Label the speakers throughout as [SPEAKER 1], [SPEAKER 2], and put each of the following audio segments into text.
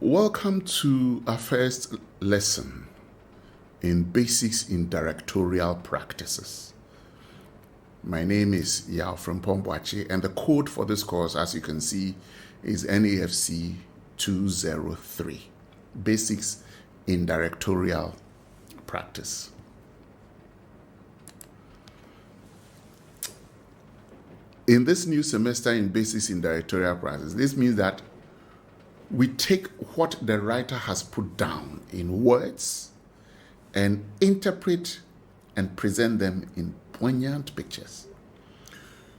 [SPEAKER 1] Welcome to our first lesson in Basics in Directorial Practices. My name is Yao from Pombwachi, and the code for this course, as you can see, is NAFC 203, Basics in Directorial Practice. In this new semester in Basics in Directorial Practice, this means that we take what the writer has put down in words and interpret and present them in poignant pictures.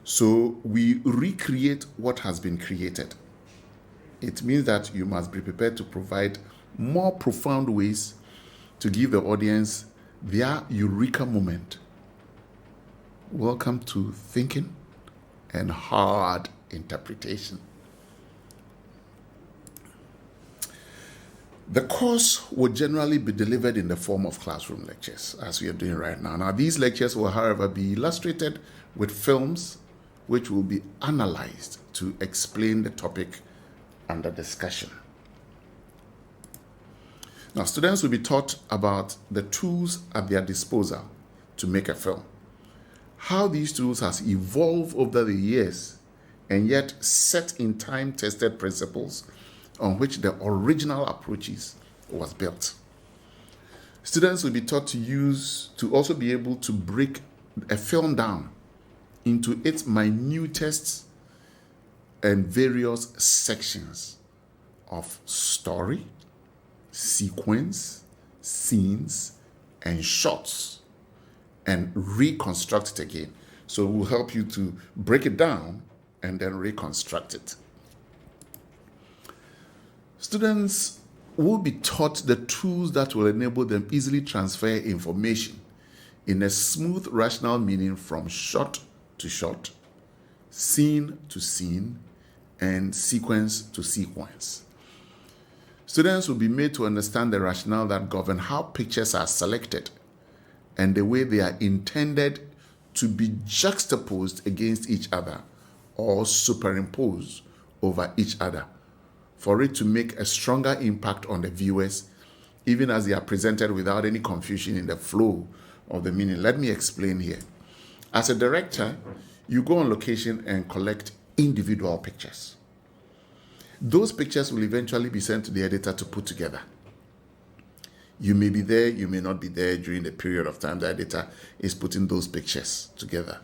[SPEAKER 1] So we recreate what has been created. It means that you must be prepared to provide more profound ways to give the audience their eureka moment. Welcome to thinking and hard interpretation. The course will generally be delivered in the form of classroom lectures, as we are doing right now. Now, these lectures will, however, be illustrated with films which will be analyzed to explain the topic under discussion. Now, students will be taught about the tools at their disposal to make a film, how these tools has evolved over the years, and yet set in time-tested principles on which the original approaches was built. Students will be taught to also be able to break a film down into its minutest and various sections of story, sequence, scenes, and shots, and reconstruct it again. So we'll help you to break it down and then reconstruct it. Students will be taught the tools that will enable them easily transfer information in a smooth, rational meaning from shot to shot, scene to scene, and sequence to sequence. Students will be made to understand the rationale that govern how pictures are selected and the way they are intended to be juxtaposed against each other or superimposed over each other, for it to make a stronger impact on the viewers, even as they are presented without any confusion in the flow of the meaning. Let me explain here. As a director, you go on location and collect individual pictures. Those pictures will eventually be sent to the editor to put together. You may be there, you may not be there during the period of time the editor is putting those pictures together.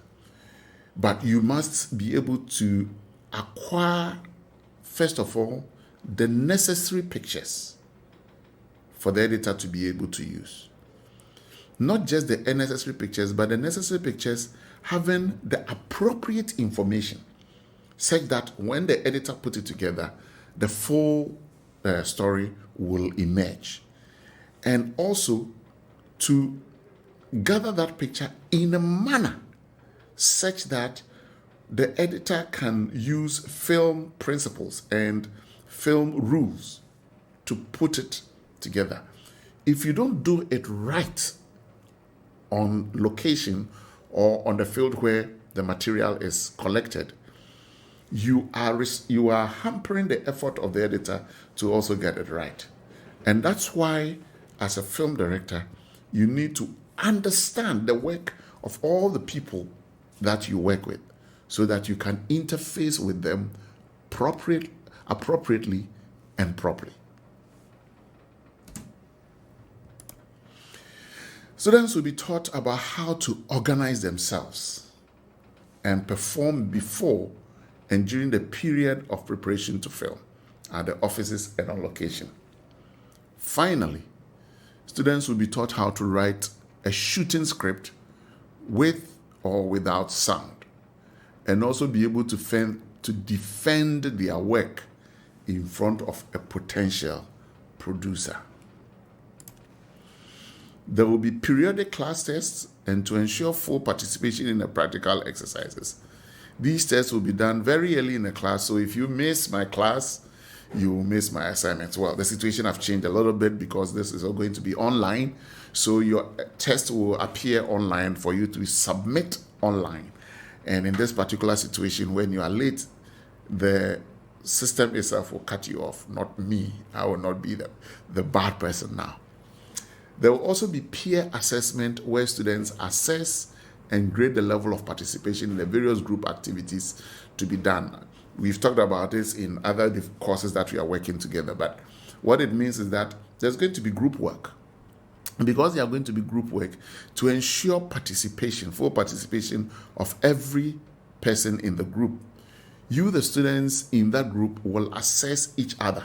[SPEAKER 1] But you must be able to acquire, first of all, the necessary pictures for the editor to be able to use. Not just the unnecessary pictures, but the necessary pictures having the appropriate information, such that when the editor puts it together, the full story will emerge. And also to gather that picture in a manner such that the editor can use film principles and film rules to put it together. If you don't do it right on location or on the field where the material is collected, you are hampering the effort of the editor to also get it right. And that's why, as a film director, you need to understand the work of all the people that you work with so that you can interface with them appropriately and properly. Students will be taught about how to organize themselves and perform before and during the period of preparation to film at the offices and on location. Finally, students will be taught how to write a shooting script with or without sound, and also be able to defend their work in front of a potential producer. There will be periodic class tests, and to ensure full participation in the practical exercises. These tests will be done very early in the class, so if you miss my class, you will miss my assignments. Well, the situation has changed a little bit because this is all going to be online, so your test will appear online for you to submit online. And in this particular situation, when you are late, the system itself will cut you off, not me. I will not be the bad person now. There will also be peer assessment where students assess and grade the level of participation in the various group activities to be done. We've talked about this in other courses that we are working together, but what it means is that there's going to be group work. And because there are going to be group work, to ensure participation, full participation of every person in the group, you, the students in that group, will assess each other.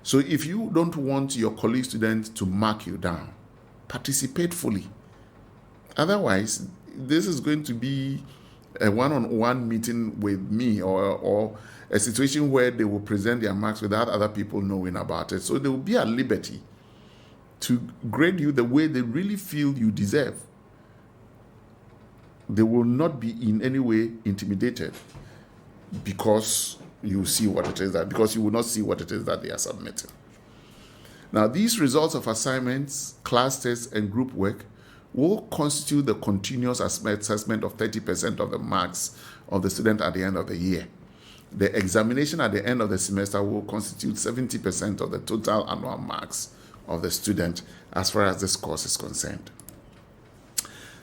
[SPEAKER 1] So if you don't want your colleague student to mark you down, participate fully. Otherwise, this is going to be a one-on-one meeting with me, or a situation where they will present their marks without other people knowing about it. So they will be at liberty to grade you the way they really feel you deserve. They will not be in any way intimidated because you see what it is because you will not see what it is that they are submitting. Now, these results of assignments, class tests, and group work will constitute the continuous assessment of 30% of the marks of the student at the end of the year. The examination at the end of the semester will constitute 70% of the total annual marks of the student as far as this course is concerned.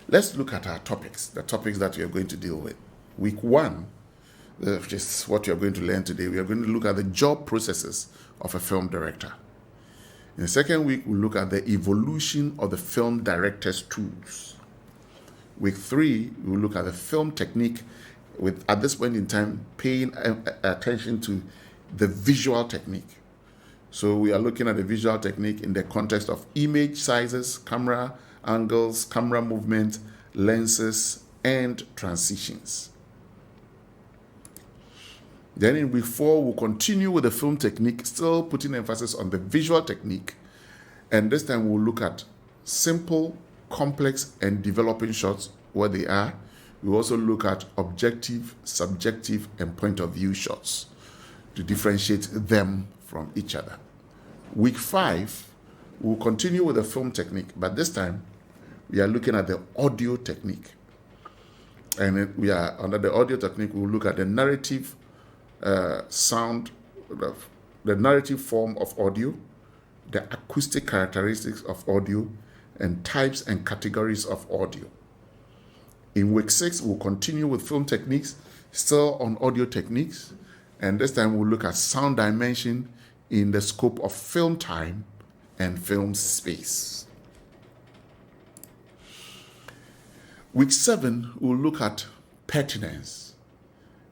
[SPEAKER 1] Let's look at our topics, the topics that we are going to deal with. Week 1, which is what you are going to learn today, we are going to look at the job processes of a film director. In the second week, we'll look at the evolution of the film director's tools. Week 3, we'll look at the film technique with, at this point in time, paying attention to the visual technique. So we are looking at the visual technique in the context of image sizes, camera angles, camera movement, lenses, and transitions. Then in week 4, we'll continue with the film technique, still putting emphasis on the visual technique. And this time we'll look at simple, complex, and developing shots, what they are. We'll also look at objective, subjective, and point of view shots to differentiate them from each other. Week 5, we'll continue with the film technique, but this time we are looking at the audio technique. And we are under the audio technique, we'll look at the narrative sound, the narrative form of audio, the acoustic characteristics of audio, and types and categories of audio. In week 6, we'll continue with film techniques, still on audio techniques, and this time we'll look at sound dimension in the scope of film time and film space. Week 7, we'll look at pertinence.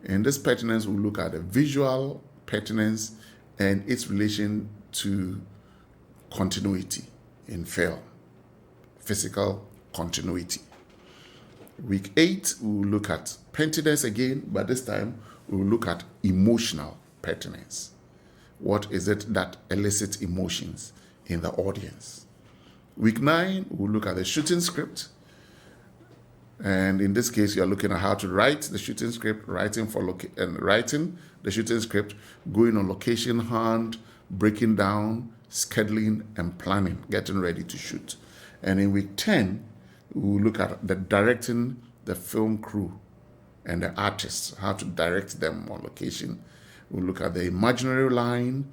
[SPEAKER 1] In this pertinence, we'll look at the visual pertinence and its relation to continuity in film, physical continuity. Week 8, we'll look at pertinence again, but this time we'll look at emotional pertinence. What is it that elicits emotions in the audience? Week 9, we'll look at the shooting script. And in this case, you're looking at how to write the shooting script, writing the shooting script, going on location hunt, breaking down, scheduling, and planning, getting ready to shoot. And in week 10, we'll look at the directing the film crew and the artists, how to direct them on location. We'll look at the imaginary line,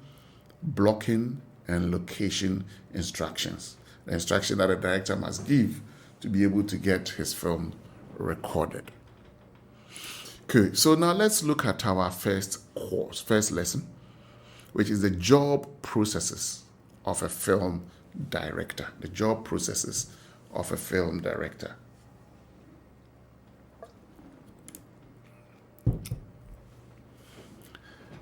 [SPEAKER 1] blocking, and location instructions. The instruction that a director must give to be able to get his film recorded. Okay, so now let's look at our first lesson, which is the job processes of a film director. The job processes of a film director.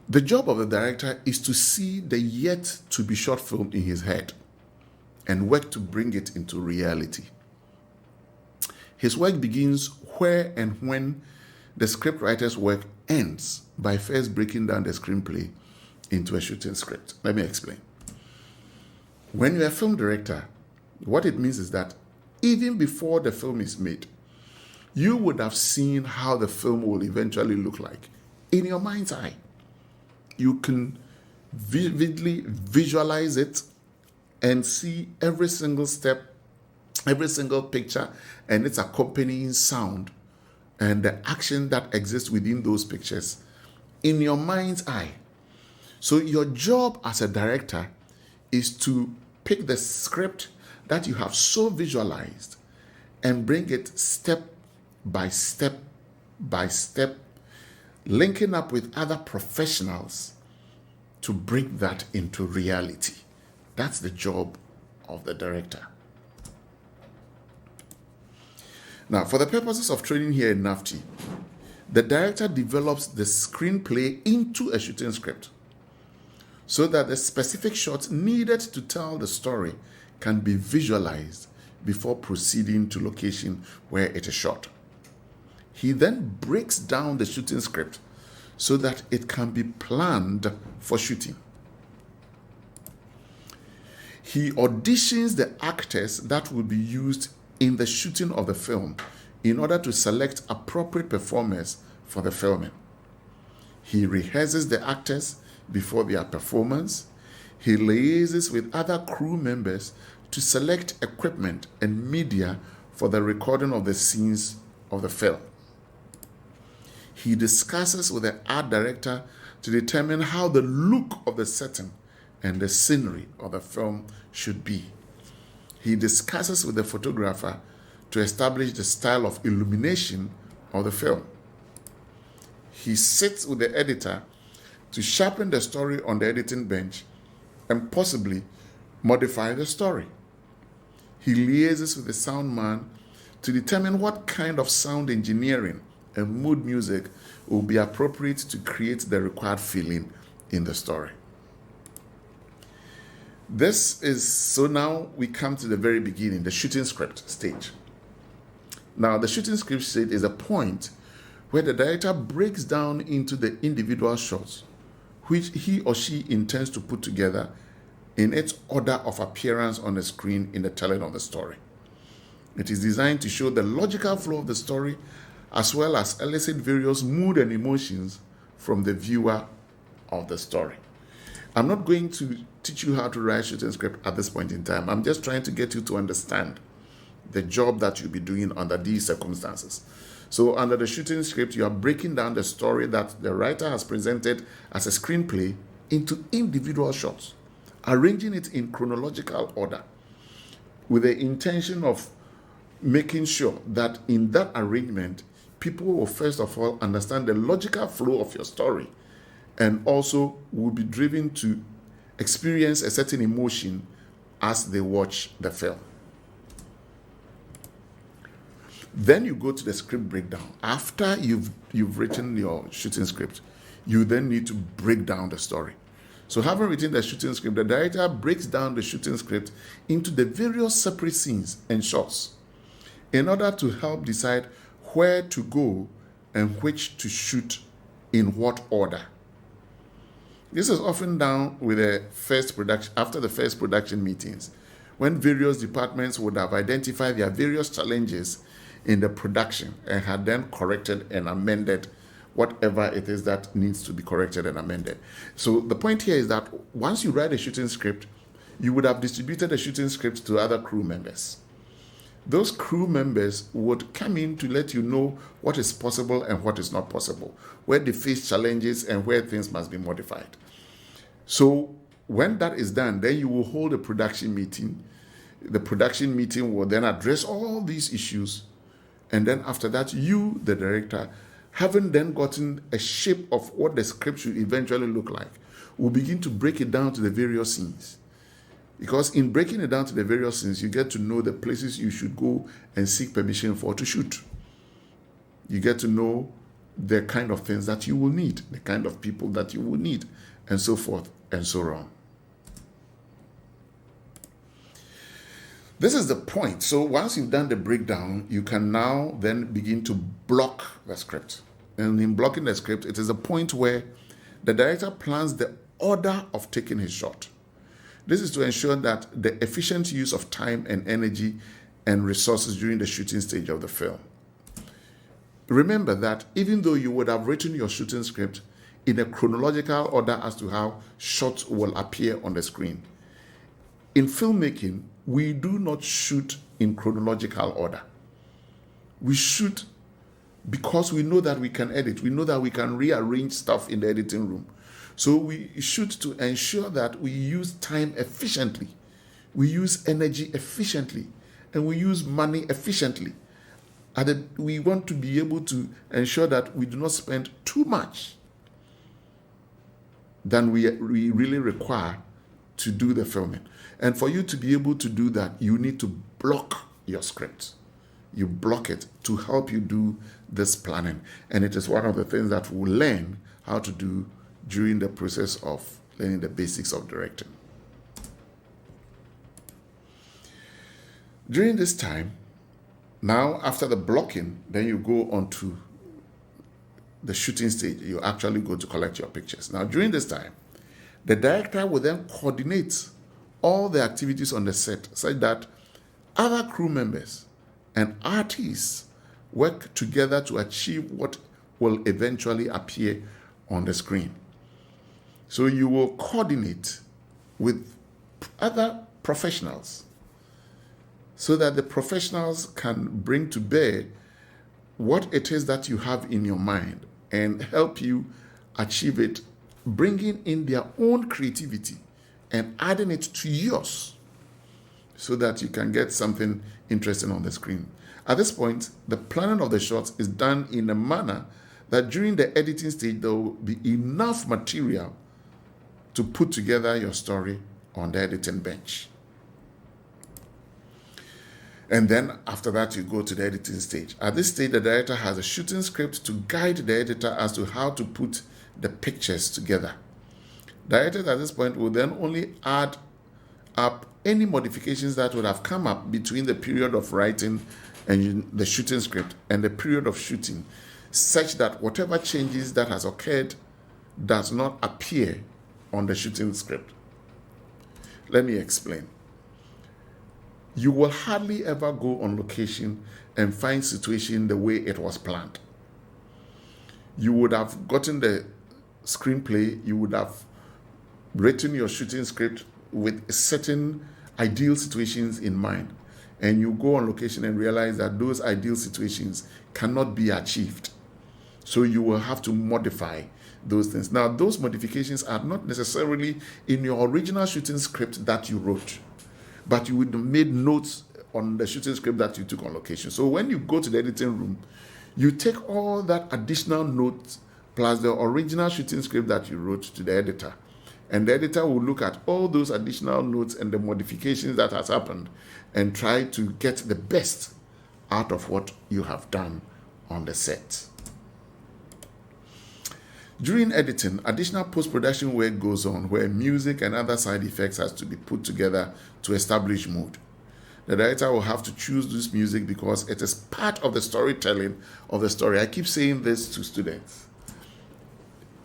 [SPEAKER 1] The job of the director is to see the yet to be shot film in his head and work to bring it into reality. His work begins where and when the scriptwriter's work ends by first breaking down the screenplay into a shooting script. Let me explain. When you're a film director, what it means is that even before the film is made, you would have seen how the film will eventually look like in your mind's eye. You can vividly visualize it and see every single step, every single picture, and its accompanying sound, and the action that exists within those pictures in your mind's eye. So your job as a director is to pick the script that you have so visualized and bring it step by step by step, linking up with other professionals to bring that into reality. That's the job of the director. Now, for the purposes of training here in Naft, the director develops the screenplay into a shooting script so that the specific shots needed to tell the story can be visualized before proceeding to location where it is shot. He then breaks down the shooting script so that it can be planned for shooting. He auditions the actors that will be used in the shooting of the film in order to select appropriate performers for the filming. He rehearses the actors before their performance. He liaises with other crew members to select equipment and media for the recording of the scenes of the film. He discusses with the art director to determine how the look of the setting and the scenery of the film should be. He discusses with the photographer to establish the style of illumination of the film. He sits with the editor to sharpen the story on the editing bench and possibly modify the story. He liaises with the sound man to determine what kind of sound engineering and mood music will be appropriate to create the required feeling in the story. So now we come to the very beginning, the shooting script stage. Now, the shooting script stage is a point where the director breaks down into the individual shots which he or she intends to put together in its order of appearance on the screen in the telling of the story. It is designed to show the logical flow of the story as well as elicit various mood and emotions from the viewer of the story. I'm not going to teach you how to write shooting script at this point in time. I'm just trying to get you to understand the job that you'll be doing under these circumstances. So under the shooting script, you are breaking down the story that the writer has presented as a screenplay into individual shots, arranging it in chronological order with the intention of making sure that in that arrangement, people will first of all understand the logical flow of your story and also will be driven to experience a certain emotion as they watch the film. Then you go to the script breakdown. After you've written your shooting script, you then need to break down the story. So having written the shooting script, the director breaks down the shooting script into the various separate scenes and shots in order to help decide where to go and which to shoot in what order. This is often done with after the first production meetings, when various departments would have identified their various challenges in the production and had then corrected and amended whatever it is that needs to be corrected and amended. So the point here is that once you write a shooting script, you would have distributed the shooting script to other crew members. Those crew members would come in to let you know what is possible and what is not possible, where they face challenges and where things must be modified. So when that is done, then you will hold a production meeting. The production meeting will then address all these issues. And then after that, you, the director, having then gotten a shape of what the script should eventually look like, will begin to break it down to the various scenes. Because in breaking it down to the various scenes, you get to know the places you should go and seek permission for to shoot. You get to know the kind of things that you will need, the kind of people that you will need, and so forth and so on. This is the point. So once you've done the breakdown, you can now then begin to block the script. And in blocking the script, it is a point where the director plans the order of taking his shot. This is to ensure that the efficient use of time and energy and resources during the shooting stage of the film. Remember that even though you would have written your shooting script in a chronological order as to how shots will appear on the screen, in filmmaking, we do not shoot in chronological order. We shoot because we know that we can edit. We know that we can rearrange stuff in the editing room. So we should to ensure that we use time efficiently, we use energy efficiently, and we use money efficiently. And we want to be able to ensure that we do not spend too much than we really require to do the filming. And for you to be able to do that, you need to block your script. You block it to help you do this planning. And it is one of the things that we'll learn how to do during the process of learning the basics of directing. During this time, now after the blocking, then you go on to the shooting stage. You actually go to collect your pictures. Now during this time, the director will then coordinate all the activities on the set such that other crew members and artists work together to achieve what will eventually appear on the screen. So you will coordinate with other professionals so that the professionals can bring to bear what it is that you have in your mind and help you achieve it, bringing in their own creativity and adding it to yours so that you can get something interesting on the screen. At this point, the planning of the shots is done in a manner that during the editing stage, there will be enough material to put together your story on the editing bench. And then after that, you go to the editing stage. At this stage, the director has a shooting script to guide the editor as to how to put the pictures together. Directors at this point will then only add up any modifications that would have come up between the period of writing and the shooting script and the period of shooting, such that whatever changes that has occurred does not appear on the shooting script. Let me explain. You will hardly ever go on location and find situation the way it was planned. You would have gotten the screenplay, you would have written your shooting script with certain ideal situations in mind, and you go on location and realize that those ideal situations cannot be achieved. So you will have to modify those things. Now, those modifications are not necessarily in your original shooting script that you wrote, but you would have made notes on the shooting script that you took on location. So when you go to the editing room, you take all that additional notes plus the original shooting script that you wrote to the editor. And the editor will look at all those additional notes and the modifications that has happened and try to get the best out of what you have done on the set. During editing, additional post-production work goes on where music and other side effects has to be put together to establish mood. The director will have to choose this music because it is part of the storytelling of the story. I keep saying this to students.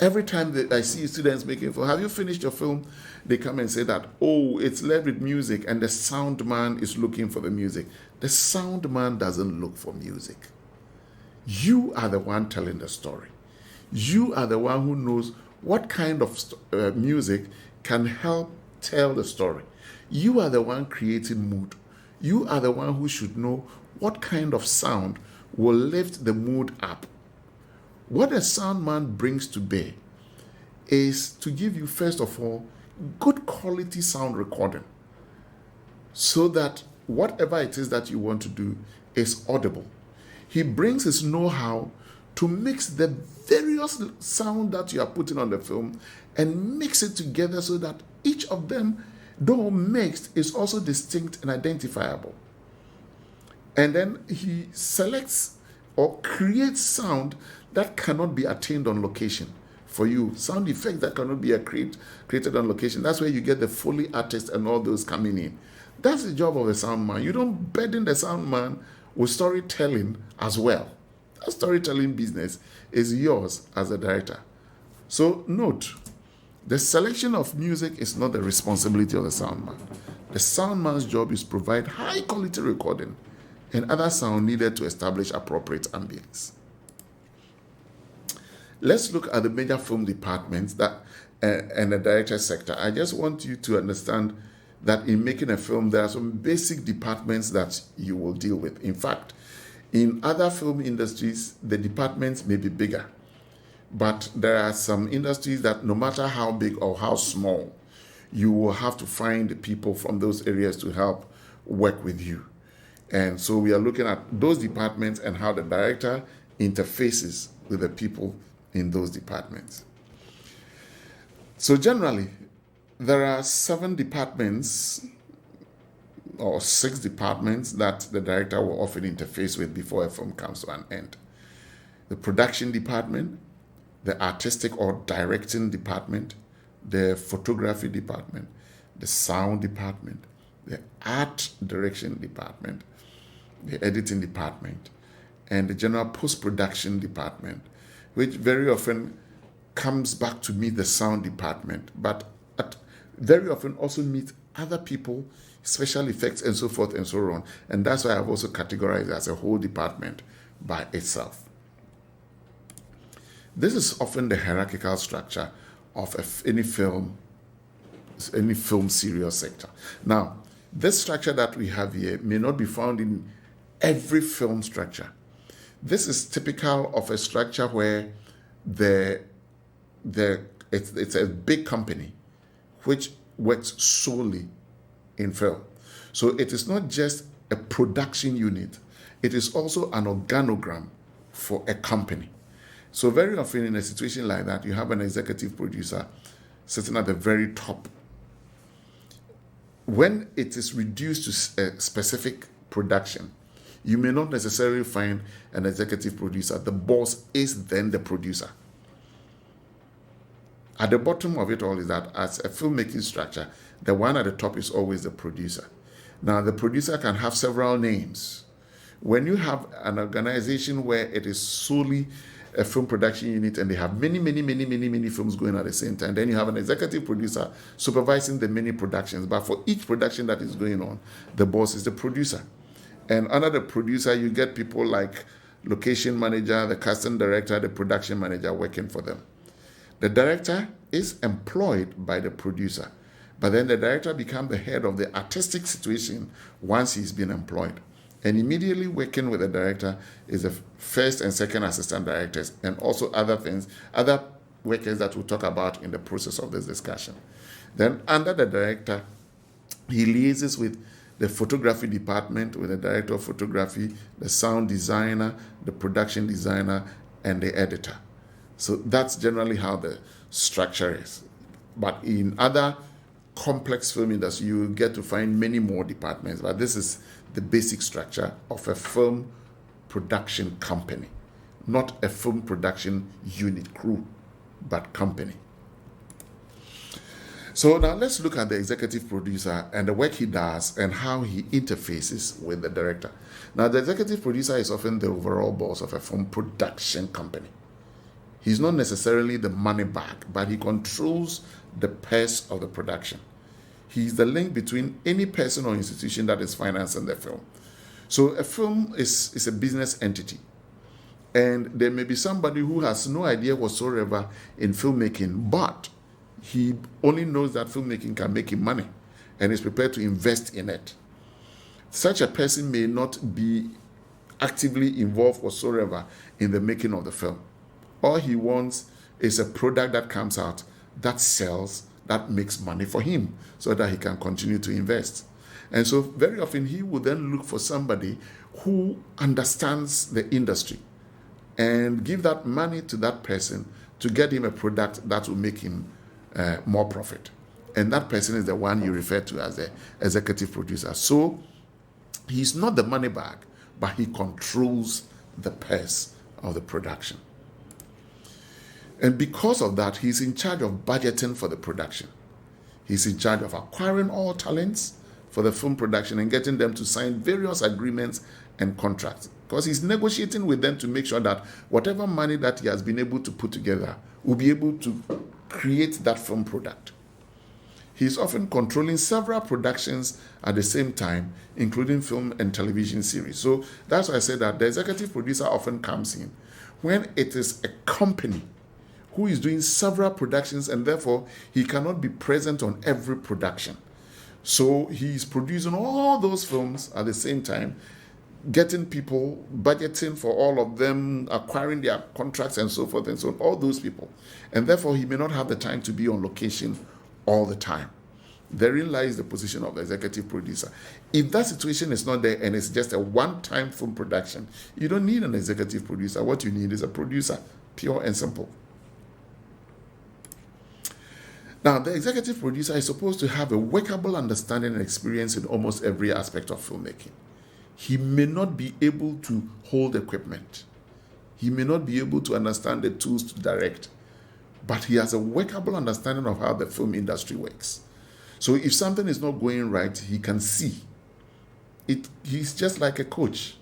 [SPEAKER 1] Every time that I see students making film, have you finished your film? They come and say that, oh, it's led with music and the sound man is looking for the music. The sound man doesn't look for music. You are the one telling the story. You are the one who knows what kind of music can help tell the story. You are the one creating mood. You are the one who should know what kind of sound will lift the mood up. What a sound man brings to bear is to give you, first of all, good quality sound recording so that whatever it is that you want to do is audible. He brings his know-how to mix the various sound that you are putting on the film and mix it together so that each of them, though mixed, is also distinct and identifiable. And then he selects or creates sound that cannot be attained on location for you. Sound effects that cannot be created on location. That's where you get the Foley artist and all those coming in. That's the job of a sound man. You don't burden the sound man with storytelling as well. That storytelling business is yours as a director. So note, the selection of music is not the responsibility of the sound man. The sound man's job is to provide high quality recording and other sound needed to establish appropriate ambience. Let's look at the major film departments that and the director sector. I just want you to understand that in making a film, there are some basic departments that you will deal with. In fact, In other film industries, the departments may be bigger, but there are some industries that no matter how big or how small, you will have to find people from those areas to help work with you. And so we are looking at those departments and how the director interfaces with the people in those departments. So generally, there are 7 departments or 6 departments that the director will often interface with before a film comes to an end. The production department, the artistic or directing department, the photography department, the sound department, the art direction department, the editing department, and the general post-production department, which very often comes back to meet the sound department, but very often also meet other people, special effects, and so forth and so on. And that's why I've also categorized it as a whole department by itself. This is often the hierarchical structure of any film serial sector. Now, this structure that we have here may not be found in every film structure. This is typical of a structure where it's a big company which works solely in film. So it is not just a production unit, it is also an organogram for a company. So very often in a situation like that, you have an executive producer sitting at the very top. When it is reduced to a specific production, you may not necessarily find an executive producer. The boss is then the producer. At the bottom of it all is that as a filmmaking structure, the one at the top is always the producer. Now, the producer can have several names. When you have an organization where it is solely a film production unit and they have many films going at the same time, then you have an executive producer supervising the many productions. But for each production that is going on, the boss is the producer. And under the producer, you get people like location manager, the casting director, the production manager working for them. The director is employed by the producer, but then the director becomes the head of the artistic situation once he's been employed. And immediately working with the director is the first and second assistant directors and also other workers that we'll talk about in the process of this discussion. Then under the director, he liaises with the photography department, with the director of photography, the sound designer, the production designer, and the editor. So that's generally how the structure is. But in other complex film industry, you get to find many more departments. But this is the basic structure of a film production company. Not a film production unit crew, but company. So now let's look at the executive producer and the work he does and how he interfaces with the director. Now, the executive producer is often the overall boss of a film production company. He's not necessarily the money bag, but he controls the purse of the production. He's the link between any person or institution that is financing the film. So a film is a business entity. And there may be somebody who has no idea whatsoever in filmmaking, but he only knows that filmmaking can make him money and is prepared to invest in it. Such a person may not be actively involved whatsoever in the making of the film. All he wants is a product that comes out, that sells, that makes money for him so that he can continue to invest. And so very often he will then look for somebody who understands the industry and give that money to that person to get him a product that will make him more profit. And that person is the one you refer to as the executive producer. So he's not the money bag, but he controls the purse of the production. And because of that, he's in charge of budgeting for the production. He's in charge of acquiring all talents for the film production and getting them to sign various agreements and contracts. Because he's negotiating with them to make sure that whatever money that he has been able to put together will be able to create that film product. He's often controlling several productions at the same time, including film and television series. So that's why I said that the executive producer often comes in when it is a company who is doing several productions and therefore he cannot be present on every production. So he's producing all those films at the same time. getting people, budgeting for all of them, acquiring their contracts and so forth and so on, all those people. And therefore, he may not have the time to be on location all the time. Therein lies the position of the executive producer. If that situation is not there and it's just a one-time film production, you don't need an executive producer. What you need is a producer, pure and simple. Now, the executive producer is supposed to have a workable understanding and experience in almost every aspect of filmmaking. He may not be able to hold equipment. He may not be able to understand the tools to direct, but he has a workable understanding of how the film industry works. So if something is not going right, he can see. He's just like a coach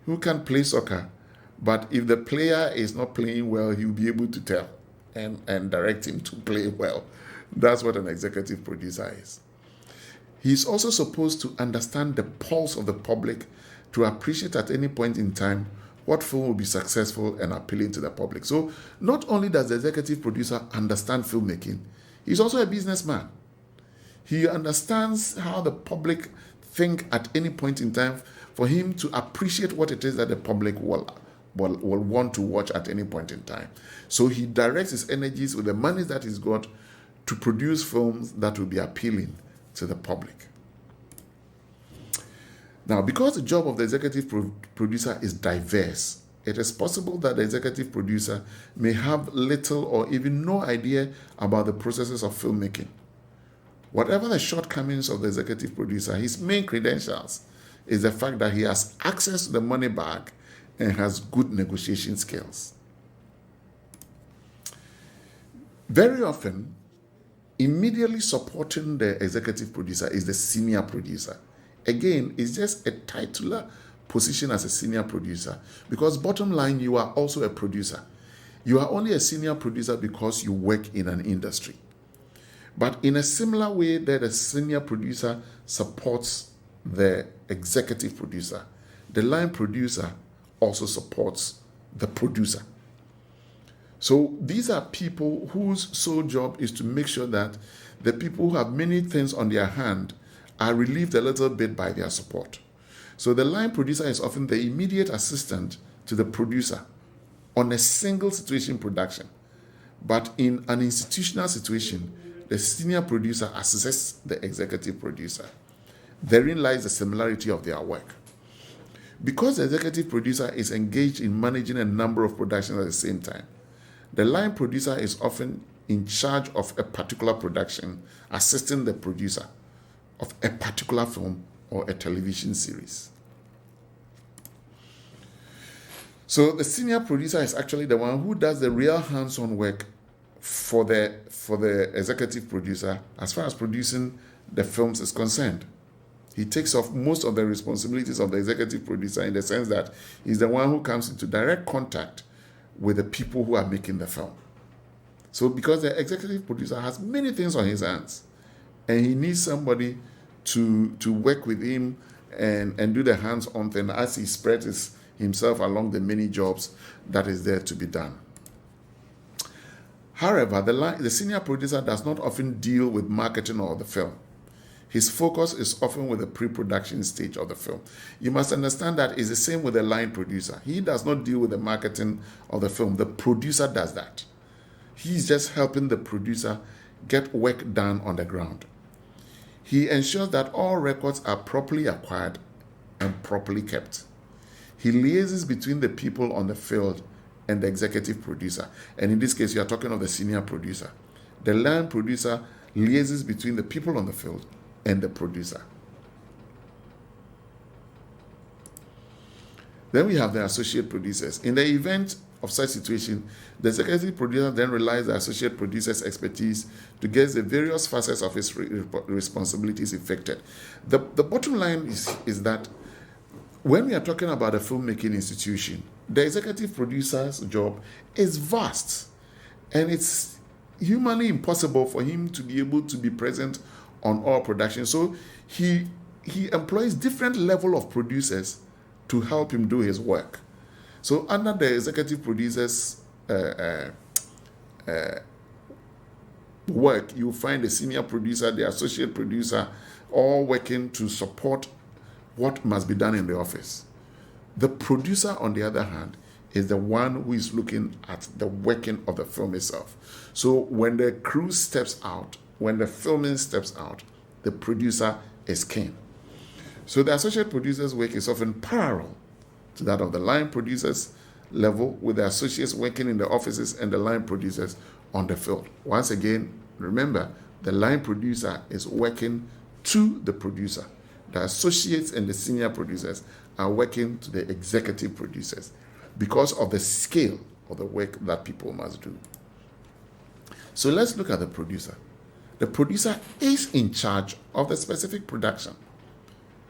[SPEAKER 1] who can play soccer, but if the player is not playing well, he'll be able to tell and direct him to play well. That's what an executive producer is. He's also supposed to understand the pulse of the public to appreciate at any point in time what film will be successful and appealing to the public. So not only does the executive producer understand filmmaking, he's also a businessman. He understands how the public think at any point in time for him to appreciate what it is that the public will want to watch at any point in time. So he directs his energies with the money that he's got to produce films that will be appealing to the public. Now, because the job of the executive producer is diverse, it is possible that the executive producer may have little or even no idea about the processes of filmmaking. Whatever the shortcomings of the executive producer, his main credentials is the fact that he has access to the money bag and has good negotiation skills. Very often, immediately supporting the executive producer is the senior producer. Again, it's just a titular position as a senior producer, because bottom line, you are also a producer. You are only a senior producer because you work in an industry. But in a similar way that a senior producer supports the executive producer, the line producer also supports the producer. So these are people whose sole job is to make sure that the people who have many things on their hand are relieved a little bit by their support. So the line producer is often the immediate assistant to the producer on a single situation production. But in an institutional situation, the senior producer assists the executive producer. Therein lies the similarity of their work. Because the executive producer is engaged in managing a number of productions at the same time, the line producer is often in charge of a particular production, assisting the producer of a particular film or a television series. So the senior producer is actually the one who does the real hands-on work for the executive producer as far as producing the films is concerned. He takes off most of the responsibilities of the executive producer in the sense that he's the one who comes into direct contact with the people who are making the film. So because the executive producer has many things on his hands and he needs somebody to work with him and do the hands-on thing as he spreads himself along the many jobs that is there to be done. However, the senior producer does not often deal with marketing of the film. His focus is often with the pre-production stage of the film. You must understand that it's the same with the line producer. He does not deal with the marketing of the film. The producer does that. He's just helping the producer get work done on the ground. He ensures that all records are properly acquired and properly kept. He liaises between the people on the field and the executive producer. And in this case, you are talking of the senior producer. The line producer liaises between the people on the field and the producer. Then we have the associate producers. In the event of such situation, the executive producer then relies on the associate producer's expertise to get the various facets of his responsibilities effected. The bottom line is that when we are talking about a filmmaking institution, the executive producer's job is vast, and it's humanly impossible for him to be able to be present on all production. So he employs different level of producers to help him do his work. So under the executive producer's work, you find the senior producer, the associate producer, all working to support what must be done in the office. The producer, on the other hand, is the one who is looking at the working of the film itself. So when the crew steps out, when the filming steps out, the producer is king. So the associate producer's work is often parallel to that of the line producers level, with the associates working in the offices and the line producers on the field. Once again, remember, the line producer is working to the producer. The associates and the senior producers are working to the executive producers because of the scale of the work that people must do. So let's look at the producer. The producer is in charge of the specific production.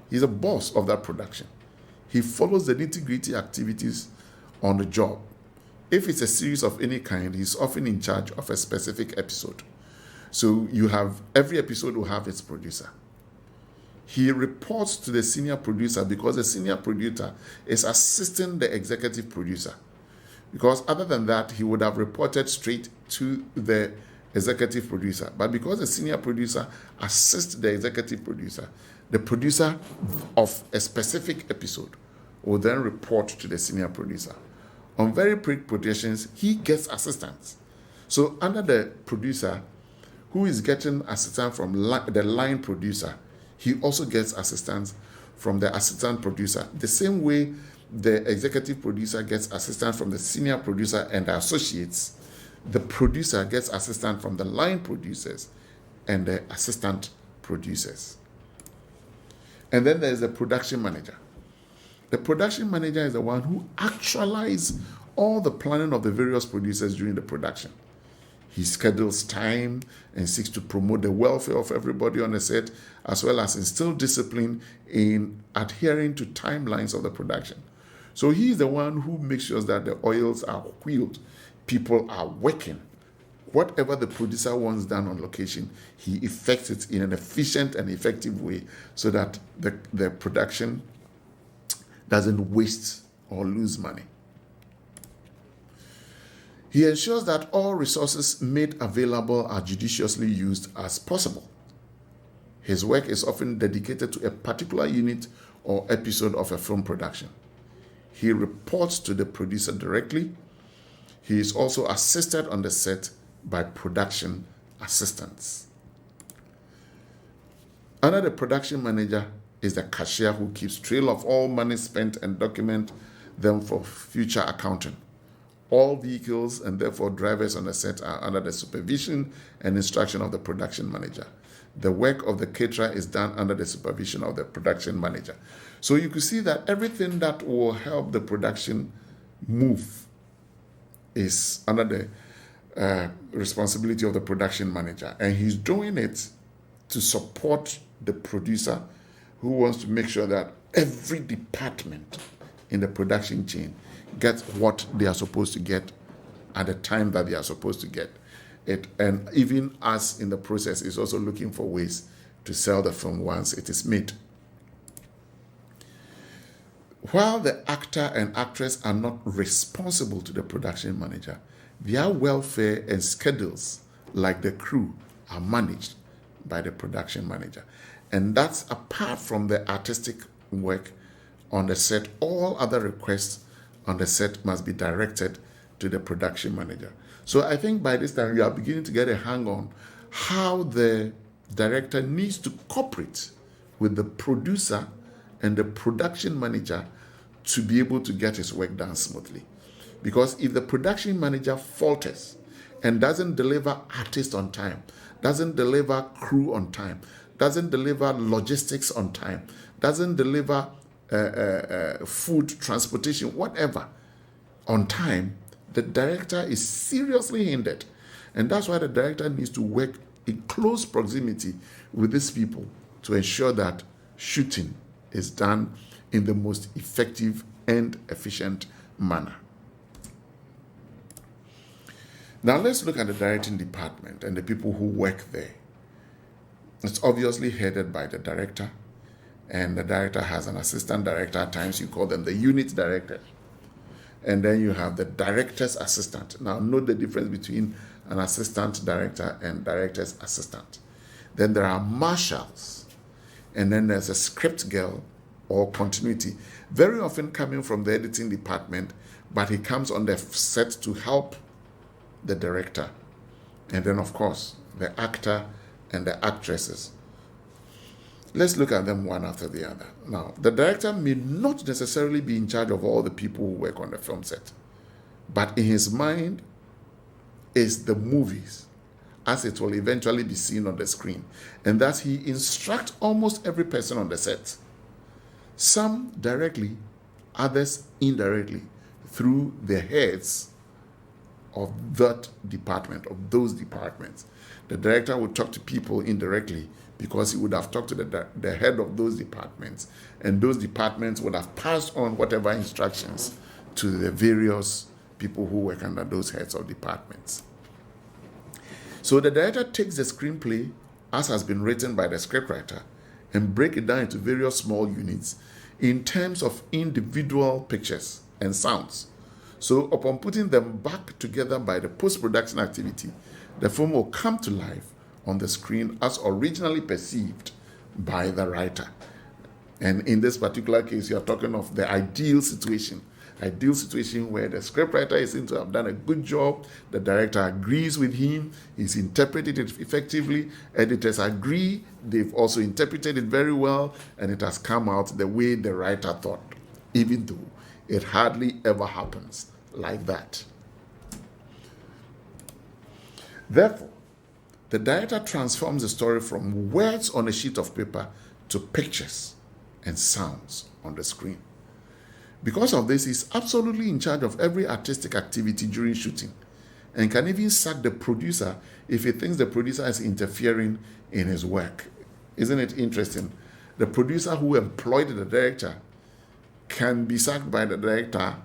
[SPEAKER 1] He's a boss of that production. He follows the nitty-gritty activities on the job. If it's a series of any kind, he's often in charge of a specific episode. So you have, every episode will have its producer. He reports to the senior producer because the senior producer is assisting the executive producer. Because other than that, he would have reported straight to the executive producer. But because the senior producer assists the executive producer, the producer of a specific episode will then report to the senior producer. On very big productions, he gets assistance. So under the producer, who is getting assistance from the line producer, he also gets assistance from the assistant producer. The same way the executive producer gets assistance from the senior producer and the associates, the producer gets assistance from the line producers and the assistant producers. And then there's the production manager. The production manager is the one who actualizes all the planning of the various producers during the production. He schedules time and seeks to promote the welfare of everybody on the set, as well as instill discipline in adhering to timelines of the production. So he is the one who makes sure that the oils are wheeled, people are working. Whatever the producer wants done on location, he effects it in an efficient and effective way so that the production doesn't waste or lose money. He ensures that all resources made available are judiciously used as possible. His work is often dedicated to a particular unit or episode of a film production. He reports to the producer directly. He is also assisted on the set by production assistants. Under the production manager is the cashier, who keeps trail of all money spent and document them for future accounting. All vehicles and therefore drivers on the set are under the supervision and instruction of the production manager. The work of the caterer is done under the supervision of the production manager. So you can see that everything that will help the production move is under the responsibility of the production manager. And he's doing it to support the producer, who wants to make sure that every department in the production chain gets what they are supposed to get at the time that they are supposed to get it. And even us in the process is also looking for ways to sell the film once it is made. While the actor and actress are not responsible to the production manager, their welfare and schedules, like the crew, are managed by the production manager. And that's apart from the artistic work on the set. All other requests on the set must be directed to the production manager. So I think by this time you are beginning to get a hang on how the director needs to cooperate with the producer and the production manager to be able to get his work done smoothly. Because if the production manager falters and doesn't deliver artists on time, doesn't deliver crew on time, doesn't deliver logistics on time, doesn't deliver food, transportation, whatever on time, the director is seriously hindered. And that's why the director needs to work in close proximity with these people to ensure that shooting is done in the most effective and efficient manner. Now let's look at the directing department and the people who work there. It's obviously headed by the director, and the director has an assistant director. At times you call them the unit director. And then you have the director's assistant. Now note the difference between an assistant director and director's assistant. Then there are marshals, and then there's a script girl, or continuity, very often coming from the editing department, but he comes on the set to help the director. And then, of course, the actor and the actresses. Let's look at them one after the other. Now, the director may not necessarily be in charge of all the people who work on the film set, but in his mind is the movies as it will eventually be seen on the screen, and that he instructs almost every person on the set, some directly, others indirectly, through the heads of that department, of those departments. The director would talk to people indirectly because he would have talked to the head of those departments, and those departments would have passed on whatever instructions to the various people who work under those heads of departments. So the director takes the screenplay as has been written by the scriptwriter and break it down into various small units in terms of individual pictures and sounds. So upon putting them back together by the post-production activity, the film will come to life on the screen as originally perceived by the writer. And in this particular case, you are talking of the ideal situation where the scriptwriter is seen to have done a good job, the director agrees with him, he's interpreted it effectively, editors agree, they've also interpreted it very well, and it has come out the way the writer thought, even though it hardly ever happens like that. Therefore, the director transforms the story from words on a sheet of paper to pictures and sounds on the screen. Because of this, he's absolutely in charge of every artistic activity during shooting and can even sack the producer if he thinks the producer is interfering in his work. Isn't it interesting? The producer who employed the director can be sacked by the director,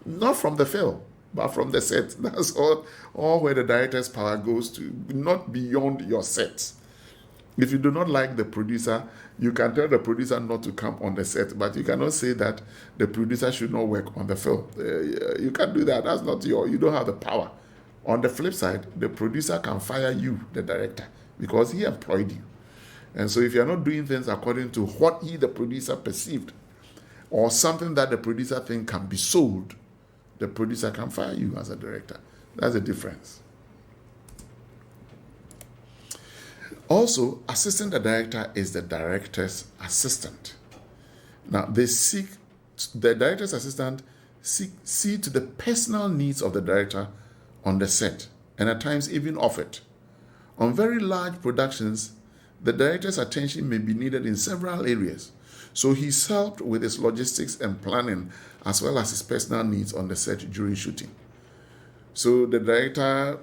[SPEAKER 1] not from the film, but from the set. That's all where the director's power goes to, not beyond your set. If you do not like the producer, you can tell the producer not to come on the set, but you cannot say that the producer should not work on the film. You can't do that. That's not you don't have the power. On the flip side, the producer can fire you, the director, because he employed you. And so if you're not doing things according to what he, the producer, perceived, or something that the producer thinks can be sold, the producer can fire you as a director. That's the difference. Also, assistant director is the director's assistant. Now, the director's assistant see to the personal needs of the director on the set, and at times even off it. On very large productions, the director's attention may be needed in several areas, so he's helped with his logistics and planning as well as his personal needs on the set during shooting. So the director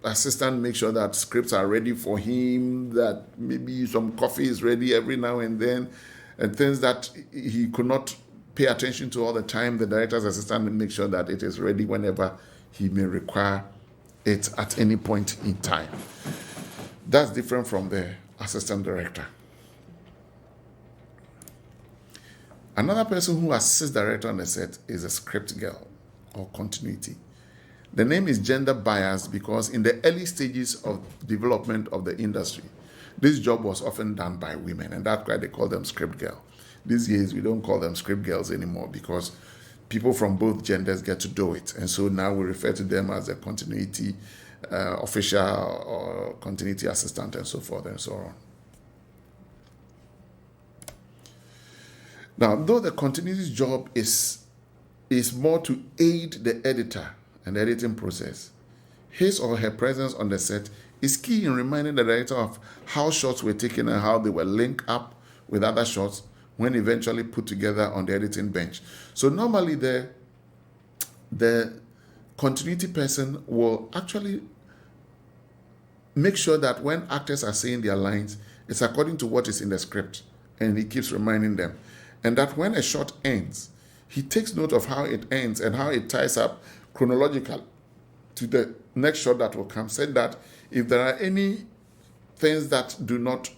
[SPEAKER 1] assistant makes sure that scripts are ready for him, that maybe some coffee is ready every now and then, and things that he could not pay attention to all the time. The director's assistant makes sure that it is ready whenever he may require it at any point in time. That's different from the assistant director. Another person who assists the director on the set is a script girl or continuity. The name is gender biased because in the early stages of development of the industry, this job was often done by women, and that's why they call them script girl. These days, we don't call them script girls anymore because people from both genders get to do it. And so now we refer to them as a continuity official or continuity assistant and so forth and so on. Now, though the continuity's job is more to aid the editor and the editing process, his or her presence on the set is key in reminding the director of how shots were taken and how they were linked up with other shots when eventually put together on the editing bench. So normally the continuity person will actually make sure that when actors are saying their lines, it's according to what is in the script, and he keeps reminding them. And that when a shot ends, he takes note of how it ends and how it ties up chronologically to the next shot that will come, said that if there are any things that do not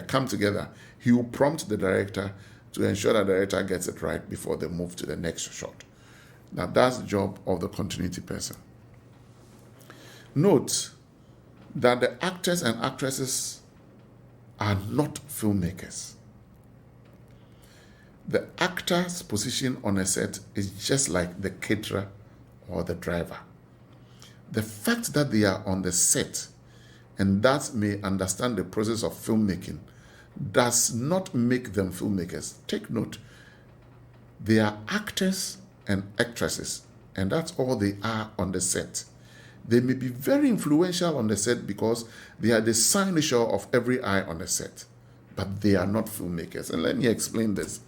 [SPEAKER 1] come together, he will prompt the director to ensure that the director gets it right before they move to the next shot. Now, that's the job of the continuity person. Note that the actors and actresses are not filmmakers. The actor's position on a set is just like the caterer or the driver. The fact that they are on the set and thus may understand the process of filmmaking does not make them filmmakers. Take note, they are actors and actresses, and that's all they are on the set. They may be very influential on the set because they are the cynosure of every eye on the set, but they are not filmmakers. And let me explain this.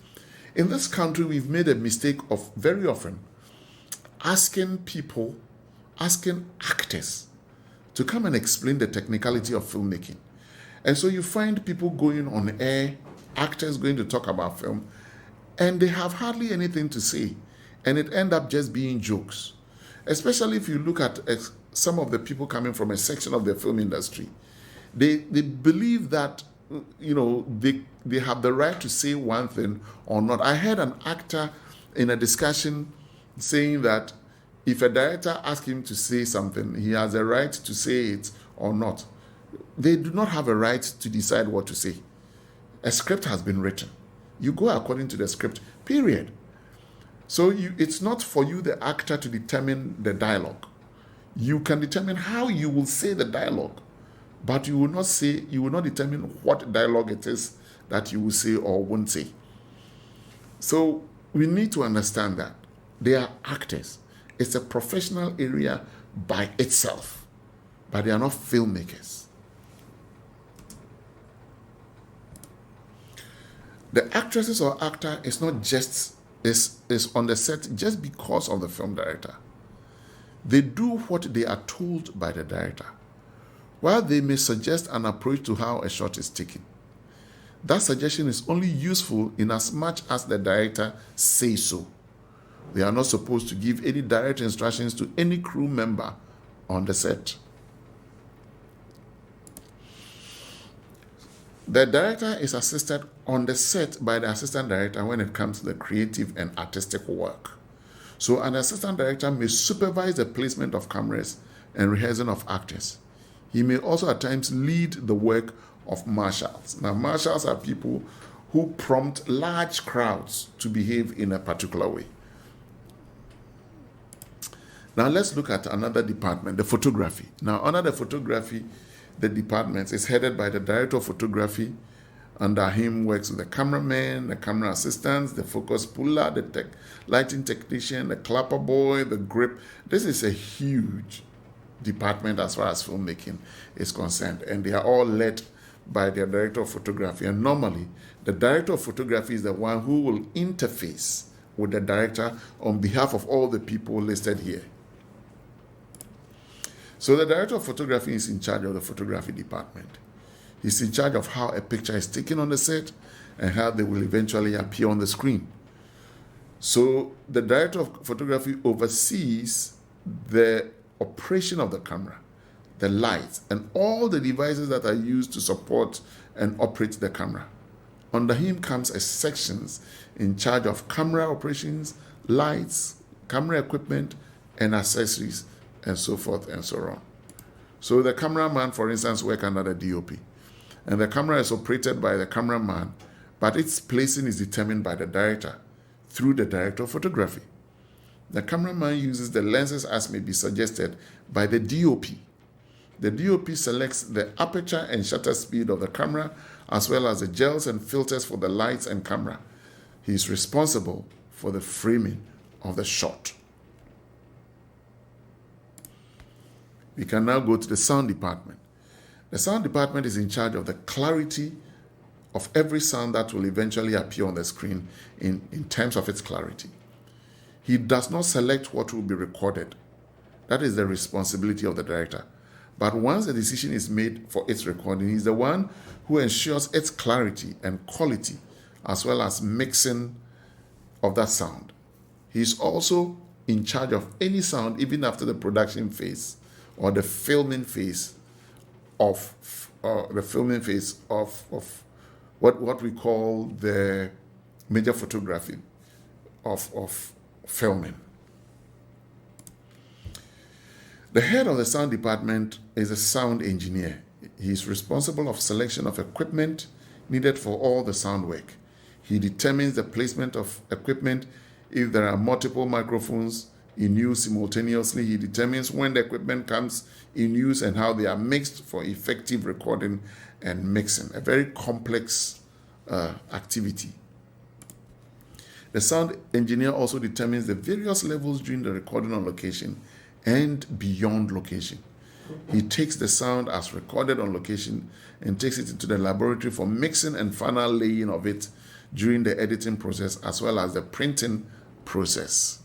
[SPEAKER 1] In this country, we've made a mistake of very often asking actors to come and explain the technicality of filmmaking. And so you find people going on air, actors going to talk about film, and they have hardly anything to say. And it ends up just being jokes. Especially if you look at some of the people coming from a section of the film industry. They believe that, they have the right to say one thing or not. I heard an actor in a discussion saying that if a director asks him to say something, he has a right to say it or not. They do not have a right to decide what to say. A script has been written. You go according to the script, period. So it's not for you, the actor, to determine the dialogue. You can determine how you will say the dialogue, but you will not determine what dialogue it is that you will say or won't say. So we need to understand that they are actors. It's a professional area by itself, but they are not filmmakers. The actresses or actor is not just is on the set just because of the film director. They do what they are told by the director, while they may suggest an approach to how a shot is taken. That suggestion is only useful in as much as the director says so. They are not supposed to give any direct instructions to any crew member on the set. The director is assisted on the set by the assistant director when it comes to the creative and artistic work. So an assistant director may supervise the placement of cameras and rehearsing of actors. He may also at times lead the work of marshals. Now, marshals are people who prompt large crowds to behave in a particular way. Now, let's look at another department, the photography. Now, under the photography, the department is headed by the director of photography. Under him works the cameraman, the camera assistants, the focus puller, the lighting technician, the clapper boy, the grip. This is a huge department as far as filmmaking is concerned, and they are all led by their director of photography. And normally, the director of photography is the one who will interface with the director on behalf of all the people listed here. So the director of photography is in charge of the photography department. He's in charge of how a picture is taken on the set and how they will eventually appear on the screen. So the director of photography oversees the operation of the camera, the lights, and all the devices that are used to support and operate the camera. Under him comes a section in charge of camera operations, lights, camera equipment, and accessories, and so forth and so on. So the cameraman, for instance, works under the DOP. And the camera is operated by the cameraman, but its placing is determined by the director through the director of photography. The cameraman uses the lenses as may be suggested by the DOP. The DOP selects the aperture and shutter speed of the camera, as well as the gels and filters for the lights and camera. He is responsible for the framing of the shot. We can now go to the sound department. The sound department is in charge of the clarity of every sound that will eventually appear on the screen in terms of its clarity. He does not select what will be recorded. That is the responsibility of the director. But once a decision is made for its recording, he's the one who ensures its clarity and quality, as well as mixing of that sound. He's also in charge of any sound, even after the production phase or the filming phase of what we call the major photography of filming. The head of the sound department is a sound engineer. He is responsible of selection of equipment needed for all the sound work. He determines the placement of equipment. If there are multiple microphones in use simultaneously, he determines when the equipment comes in use and how they are mixed for effective recording and mixing. A very complex activity. The sound engineer also determines the various levels during the recording on location and beyond location. He takes the sound as recorded on location and takes it into the laboratory for mixing and final laying of it during the editing process as well as the printing process.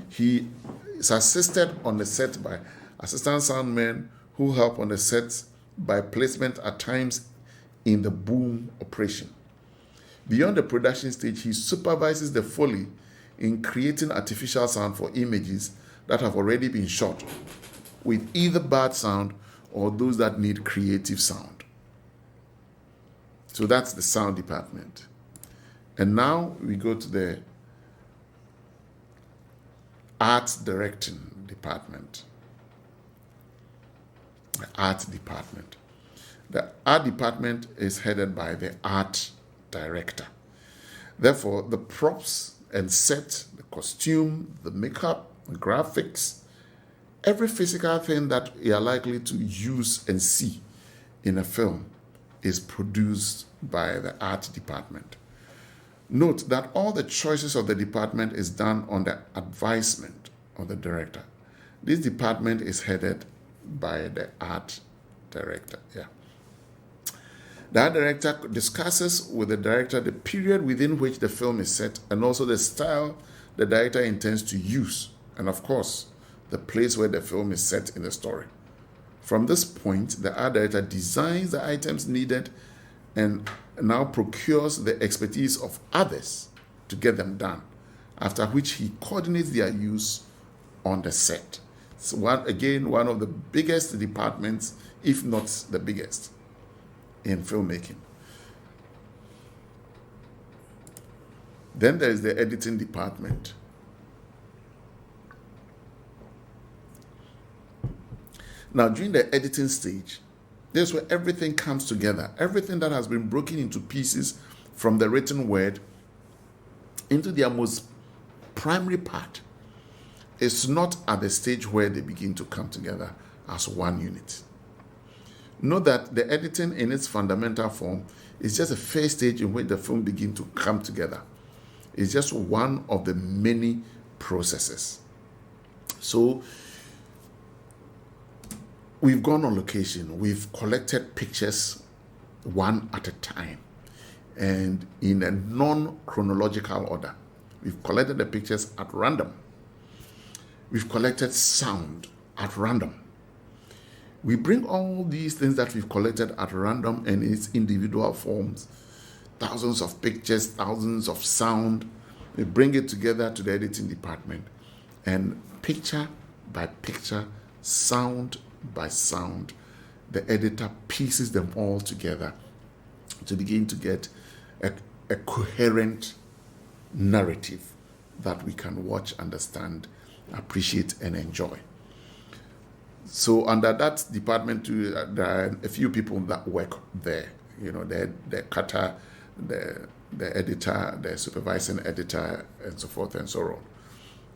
[SPEAKER 1] He is assisted on the set by assistant soundmen who help on the set by placement at times in the boom operation. Beyond the production stage, he supervises the Foley in creating artificial sound for images that have already been shot with either bad sound or those that need creative sound. So that's the sound department. And now we go to the art directing department. The art department. The art department is headed by the art director. Therefore, the props and set, the costume, the makeup, the graphics, every physical thing that you are likely to use and see in a film is produced by the art department. Note that all the choices of the department is done on the advisement of the director. This department is headed by the art director. The art director discusses with the director the period within which the film is set and also the style the director intends to use, and of course, the place where the film is set in the story. From this point, the art director designs the items needed and now procures the expertise of others to get them done, after which he coordinates their use on the set. So one of the biggest departments, if not the biggest, in filmmaking. Then there is the editing department. Now, during the editing stage, this is where everything comes together. Everything that has been broken into pieces from the written word into their most primary part is not at the stage where they begin to come together as one unit. Note that the editing in its fundamental form is just a first stage in which the film begins to come together. It's just one of the many processes. So, we've gone on location, we've collected pictures one at a time and in a non-chronological order. We've collected the pictures at random. We've collected sound at random. We bring all these things that we've collected at random and in its individual forms, thousands of pictures, thousands of sound. We bring it together to the editing department, and picture by picture, sound by sound, the editor pieces them all together to begin to get a coherent narrative that we can watch, understand, appreciate, and enjoy. So under that department too, there are a few people that work there. You know, the cutter, the editor, the supervising editor, and so forth and so on.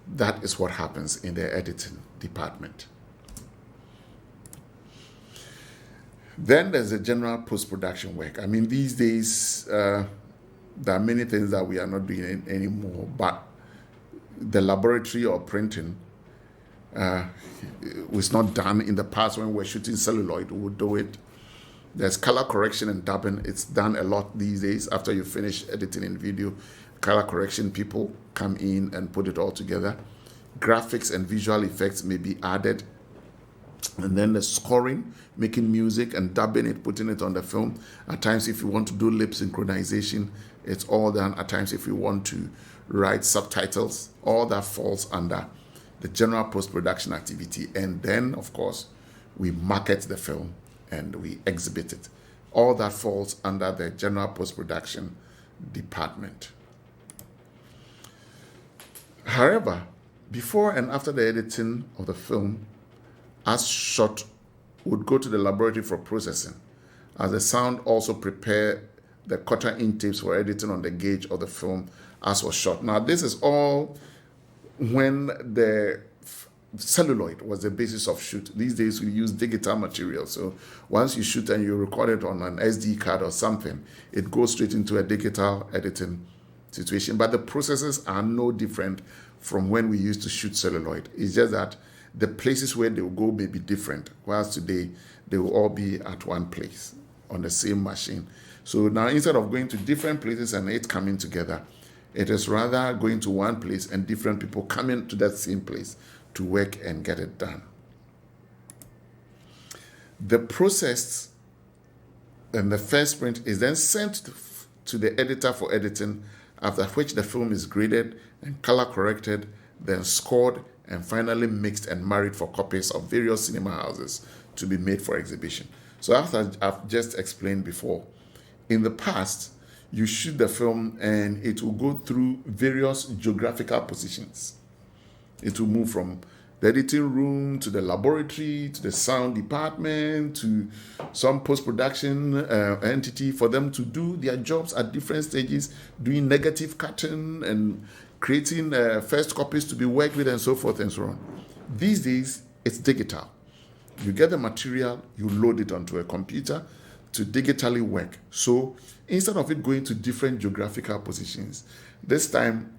[SPEAKER 1] That is what happens in the editing department. Then there's the general post-production work. I mean, these days, there are many things that we are not doing anymore, but the laboratory or printing was not done in the past. When we were shooting celluloid, we would do it. There's color correction and dubbing. It's done a lot these days. After you finish editing in video, color correction people come in and put it all together. Graphics and visual effects may be added. And then the scoring, making music and dubbing it, putting it on the film. At times, if you want to do lip synchronization, it's all done. At times, if you want to write subtitles, all that falls under the general post-production activity. And then, of course, we market the film and we exhibit it. All that falls under the general post-production department. However, before and after the editing of the film, as shot, would go to the laboratory for processing, as the sound also prepare the quarter-inch tapes for editing on the gauge of the film as was shot. Now, this is all when the celluloid was the basis of shoot. These days we use digital material. So once you shoot and you record it on an SD card or something, it goes straight into a digital editing situation. But the processes are no different from when we used to shoot celluloid. It's just that the places where they will go may be different, whilst today they will all be at one place on the same machine. So now instead of going to different places and it coming together, it is rather going to one place and different people coming to that same place to work and get it done. The process and the first print is then sent to the editor for editing, after which the film is graded and color corrected, then scored, and finally mixed and married for copies of various cinema houses to be made for exhibition. So after I've just explained before, in the past, you shoot the film and it will go through various geographical positions. It will move from the editing room to the laboratory, to the sound department, to some post-production entity for them to do their jobs at different stages, doing negative cutting and creating first copies to be worked with and so forth and so on. These days, it's digital. You get the material, you load it onto a computer to digitally work. So instead of it going to different geographical positions, this time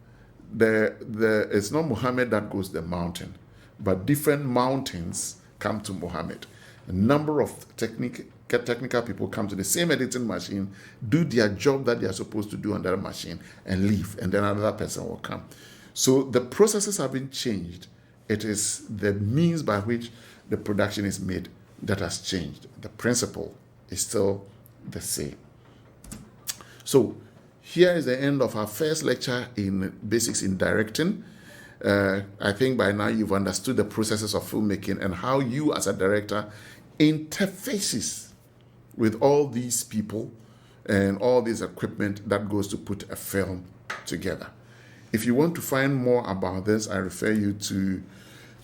[SPEAKER 1] it's not Muhammad that goes to the mountain, but different mountains come to Muhammad. A number of technical people come to the same editing machine, do their job that they are supposed to do on that machine, and leave, and then another person will come. So the processes have been changed. It is the means by which the production is made that has changed. The principle is still the same. So here is the end of our first lecture in Basics in Directing. I think by now you've understood the processes of filmmaking and how you as a director interfaces with all these people and all this equipment that goes to put a film together. If you want to find more about this, I refer you to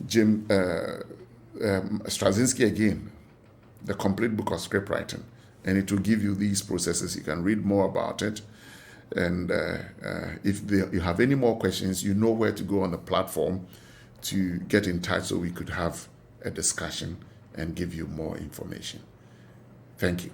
[SPEAKER 1] Jim Straczynski again, The Complete Book of Script Writing, and it will give you these processes. You can read more about it. And if you have any more questions, you know where to go on the platform to get in touch so we could have a discussion and give you more information. Thank you.